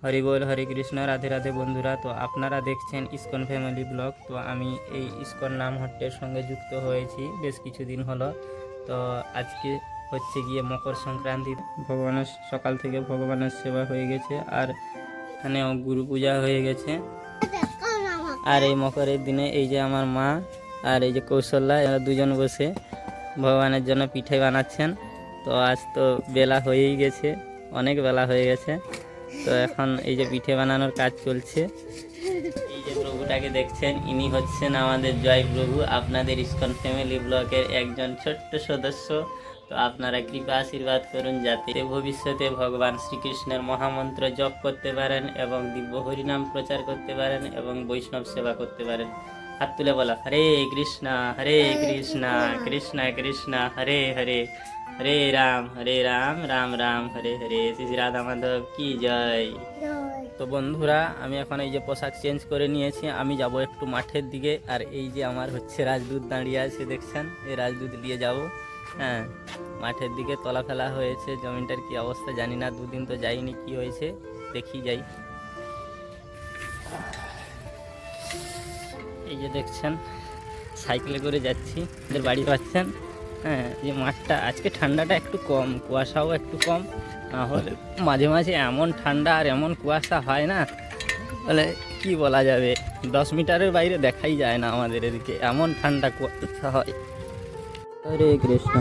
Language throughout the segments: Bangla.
হরি বল, হরে কৃষ্ণ, রাধে রাধে বন্ধুরা। তো আপনারা দেখছেন ইসকন ফ্যামিলি ব্লগ। তো আমি এই ইসকন নাম হট্টের সঙ্গে যুক্ত হয়েছি বেশ কিছুদিন হলো। তো আজকে হচ্ছে গিয়ে মকর সংক্রান্তি। ভগবানের সকাল থেকে ভগবানের সেবা হয়ে গেছে, আর এখানেও গুরু পূজা হয়ে গেছে। আর এই মকরের দিনে এই যে আমার মা আর এই যে কৌশল্যা, এরা দুজন বসে ভগবানের জন্য পিঠে বানাচ্ছেন। তো আজ তো বেলা হয়েই গেছে, অনেক বেলা হয়ে গেছে। তো এখন এই যে পিঠে বানানোর কাজ চলছে। এই যে প্রভুটাকে দেখছেন, ইনি হচ্ছেন আমাদের জয় প্রভু, আপনাদের ইসকন ফ্যামিলি ব্লকের একজন ছোট্ট সদস্য। তো আপনারা কৃপা আশীর্বাদ করুন যাতে ভবিষ্যতে ভগবান শ্রীকৃষ্ণের মহামন্ত্র জপ করতে পারেন এবং দিব্য হরিনাম প্রচার করতে পারেন এবং বৈষ্ণব সেবা করতে পারেন। হাত তুলে বলা, হরে কৃষ্ণ কৃষ্ণ কৃষ্ণ হরে হরে, হরে রাম রাম রাম হরে হরে। শ্রী রাধা মাধব কি জয়। তো বন্ধুরা, আমি এখন এই যে পোশাক চেঞ্জ করে নিয়েছি, আমি যাব একটু মাঠের দিকে। আর এই যে আমার হচ্ছে রাজদূত দাঁড়িয়ে আছে, দেখছেন, এই রাজদূত নিয়ে যাব। হ্যাঁ, মাঠের দিকে তলা ফেলা হয়েছে, জমিটার কি অবস্থা জানি না, দুদিন তো যাইনি, কি হয়েছে দেখি যাই। এই যে দেখছেন সাইকেলে করে যাচ্ছি, ওদের বাড়ি পাচ্ছেন। হ্যাঁ, যে মাঠটা আজকে ঠান্ডাটা একটু কম, কুয়াশাও একটু কম। না হলে মাঝে মাঝে এমন ঠান্ডা আর এমন কুয়াশা হয় না, বলে কি বলা যাবে, 10 মিটারের বাইরে দেখাই যায় না আমাদের এদিকে, এমন ঠান্ডা কুয়াশা হয়। হরে কৃষ্ণ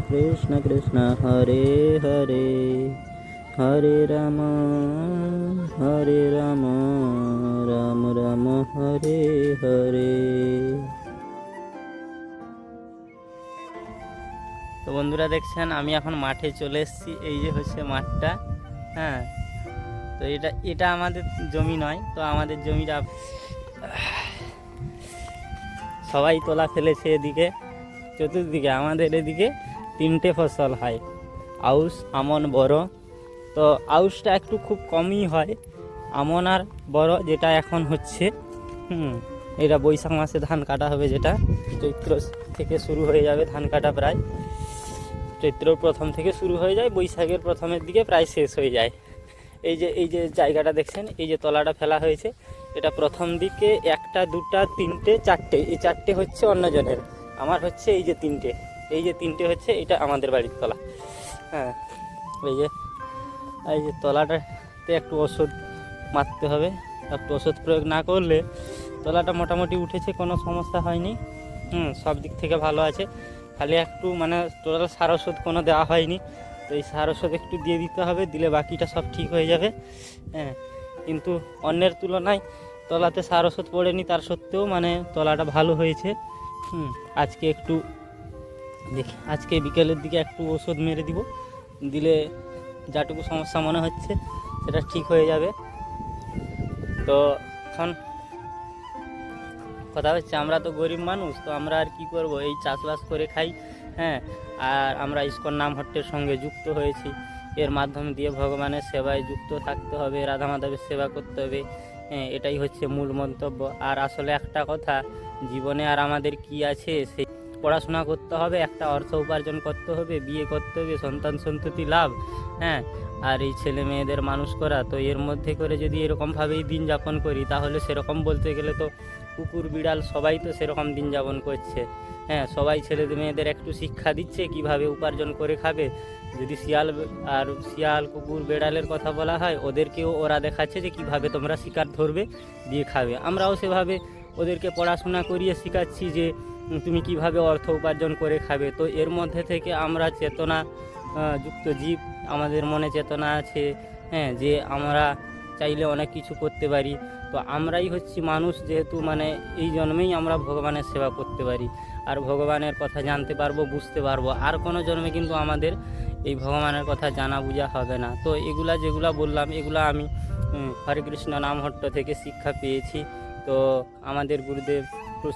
কৃষ্ণ কৃষ্ণ হরে হরে, হরে রাম রাম রাম হরে হরে। তো বন্ধুরা দেখছেন, আমি এখন মাঠে চলে এসেছি। এই যে হচ্ছে মাঠটা। হ্যাঁ, তো এটা আমাদের জমি নয়, তো আমাদের জমিটা সবাই তোলা ফেলেছে এদিকে চতুর্দিকে। আমাদের এদিকে 3টে ফসল হয়, আউশ, আমন, বড়। তো আউশটা একটু খুব কমই হয়, আমন আর বড় যেটা এখন হচ্ছে। এটা বৈশাখ মাসে ধান কাটা হবে, যেটা চৈত্র থেকে শুরু হয়ে যাবে ধান কাটা। প্রায় চৈত্রর প্রথম থেকে শুরু হয়ে যায়, বৈশাখের প্রথমের দিকে প্রায় শেষ হয়ে যায়। এই যে জায়গাটা দেখছেন, এই যে তলাটা ফেলা হয়েছে, এটা প্রথম দিকে 1টা 2টা 3টে 4টে, এই 4টে হচ্ছে অন্যজনের, আমার হচ্ছে এই যে 3টে, এই যে 3টে হচ্ছে এটা আমাদের বাড়ির তলা। হ্যাঁ, এই যে তলাটাতে একটু ওষুধ মারতে হবে, একটু ওষুধ প্রয়োগ না করলে তলাটা মোটামুটি উঠেছে, কোনো সমস্যা হয়নি। সব দিক থেকে ভালো আছে, খালি একটু মানে টোটাল সার ওষুধ কোনো দেওয়া হয়নি। তো এই সার ওষুধ একটু দিয়ে দিতে হবে, দিলে বাকিটা সব ঠিক হয়ে যাবে। হ্যাঁ, কিন্তু অন্যের তুলনায় তলাতে সার ওষুধ পড়েনি, তার সত্ত্বেও মানে তলাটা ভালো হয়েছে। আজকে একটু দেখি, আজকে বিকেলের দিকে একটু ওষুধ মেরে দিব, দিলে যাটুকু সমস্যা মনে হচ্ছে সেটা ঠিক হয়ে যাবে। তো এখন কথা হচ্ছে, আমরা তো গরিব মানুষ, তো আমরা আর কি করব, এই চাষবাস করে খাই। হ্যাঁ, আর আমরা ইসকন নাম হট্টের সঙ্গে যুক্ত হয়েছি, এর মাধ্যম দিয়ে ভগবানের সেবায় যুক্ত থাকতে হবে, রাধা মাধবের সেবা করতে হবে। হ্যাঁ, এটাই হচ্ছে মূল মন্তব্য। আর আসলে একটা কথা, জীবনে আর আমাদের কি আছে, সেই পড়াশোনা করতে হবে, একটা অর্থ উপার্জন করতে হবে, বিয়ে করতে হবে, সন্তান সন্ততি লাভ। হ্যাঁ, আর এই ছেলে মেয়েদের মানুষ করা। তো এর মধ্যে করে যদি এরকমভাবেই দিন যাপন করি, তাহলে সেরকম বলতে গেলে তো কুকুর বিড়াল সবাই তো সেরকম দিন যাপন করছে। হ্যাঁ, সবাই ছেলে মেয়েদের একটু শিক্ষা দিচ্ছে কিভাবে উপার্জন করে খাবে। যদি শিয়াল কুকুর বেড়ালের কথা বলা হয়, ওদেরকেও ওরা দেখাচ্ছে যে কিভাবে তোমরা শিকার ধরবে, দিয়ে খাবে। আমরাও সেভাবে ওদেরকে পড়াশোনা করিয়ে শেখাচ্ছি যে তুমি কিভাবে অর্থ উপার্জন করে খাবে। তো এর মধ্যে থেকে আমরা চেতনা যুক্ত জীব, আমাদের মনে চেতনা আছে। হ্যাঁ, যে আমরা চাইলে অনেক কিছু করতে পারি। তো আমরাই হচ্ছি মানুষ, যেহেতু মানে এই জন্মেই আমরা ভগবানের সেবা করতে পারি, আর ভগবানের কথা জানতে পারবো, বুঝতে পারবো। আর কোনো জন্মে কিন্তু আমাদের এই ভগবানের কথা জানা বোঝা হবে না। তো যেগুলা বললাম, এগুলা আমি হরে কৃষ্ণ নাম হট্ট থেকে শিক্ষা পেয়েছি। তো আমাদের গুরুদেব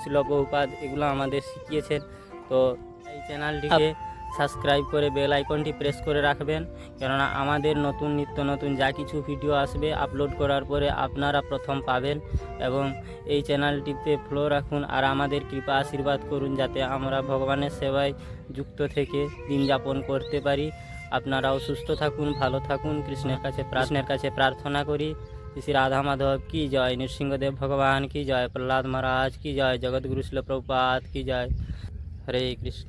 শ্রীল প্রভুপাদ এগুলো আমাদের শিখিয়েছেন। তো এই চ্যানেলটিকে সাবস্ক্রাইব করে বেল আইকনটি প্রেস করে রাখবেন, কেননা আমাদের নিত্য নতুন যা কিছু ভিডিও আসবে আপলোড করার পরে আপনারা প্রথম পাবেন। এবং এই চ্যানেলটিতে ফলো রাখুন, আর আমাদের কৃপা আশীর্বাদ করুন যাতে আমরা ভগবানের সেবায় যুক্ত থেকে দিন যাপন করতে পারি। আপনারাও সুস্থ থাকুন, ভালো থাকুন। কৃষ্ণের কাছে প্রার্থনা করি। শ্রী রাধা মাধব কি জয়, নৃসিংহদেব ভগবান কি জয়, প্রহ্লাদ মহারাজ কি জয়, জগৎগুরু শিল প্রভুপাদ কি জয়। হরে কৃষ্ণ।